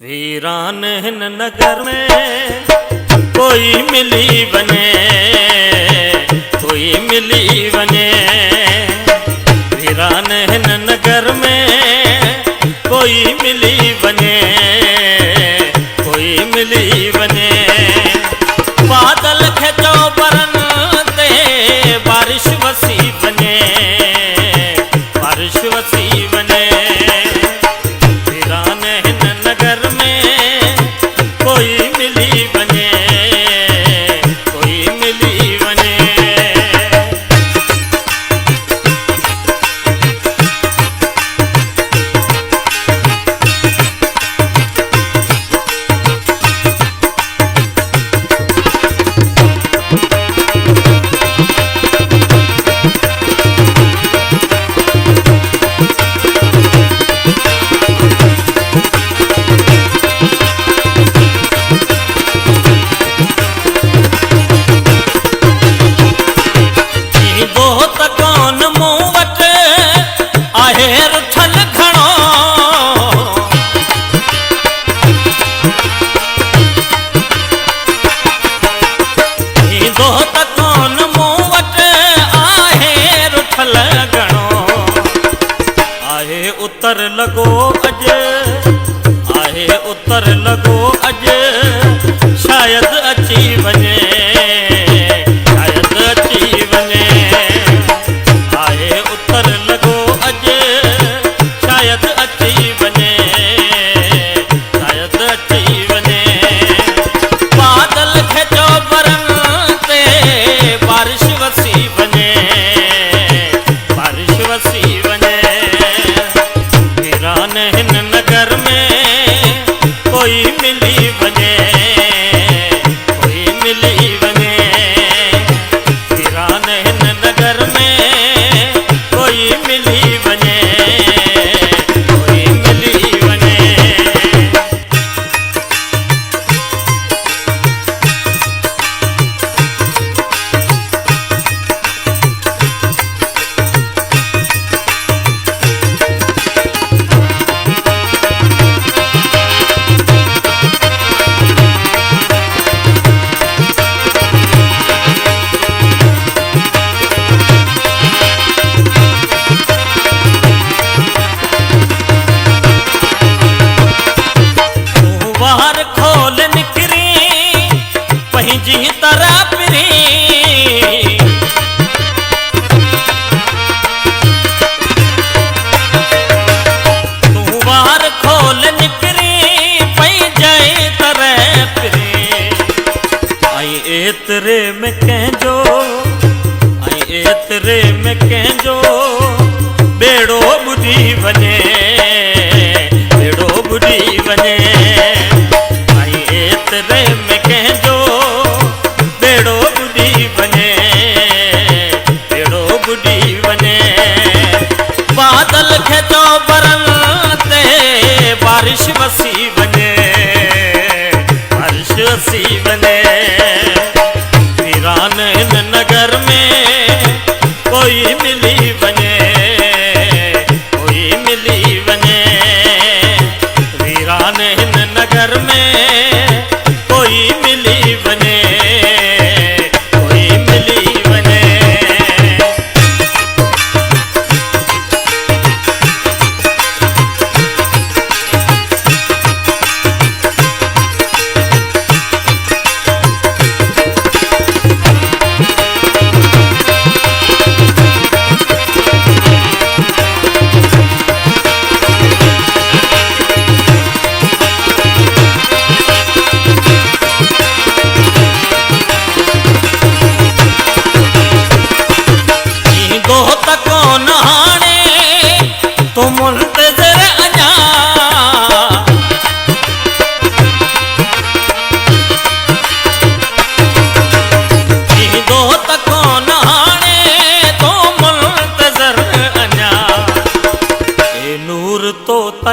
वीरान हिन नगर में कोई मिली वने, कोई मिली वने। वीरान हिन नगर में कोई मिली वने, कोई मिली वने। बादल खेचो बरन ते बारिश वसी वने, बारिश वसी वने। वीरान हिन नगर में कोई मिली वने, कोई मिली वने। उतर लगो अज, आहे उतर लगो अज, शायद अची वने, शायद अची वने। आहे उतर लगो अज, शायद अची वने, शायद अची वने। बादल खेचो बरन ते बारिश वसी वने, बारिश वसी वने। वीरान हिन नगर में कोई मिली वने, कोई मिली वने। वीरान हिन नगर में कोई मिली वने, कोई मिली वने। जी तरह पिरी तू बाहर खोल निकरी पई जाए तरह पिरी। आई एतरे में कहजो, आई एतरे में कहजो, बेड़ो बुधी वने, बेड़ो बुधी वने। आई एतरे में कहजो, बेड़ो बुधी वने, बेड़ो बुधी वने। बादल खेचो बरन ते बारिश वसी वने, बारिश वसी वने। वीरान हिन नगर में कोई मिली वने, कोई मिली वने। वीरान हिन नगर में कोई मिली वने, कोई मिली वने।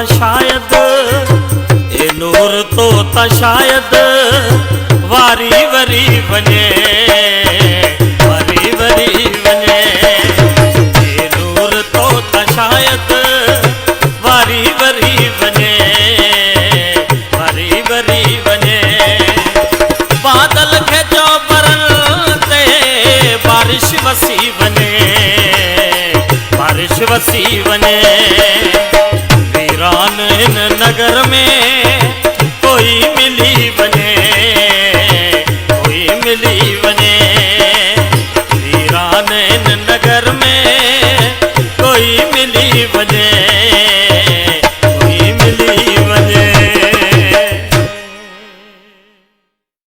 शायद ए नूर तो ता शायद वारी वरी वने, वारी वरी वने। ए नूर तो ता शायद वारी वरी वने, वने, बारिश वसी वने। वीरान इन नगर में कोई मिली वने।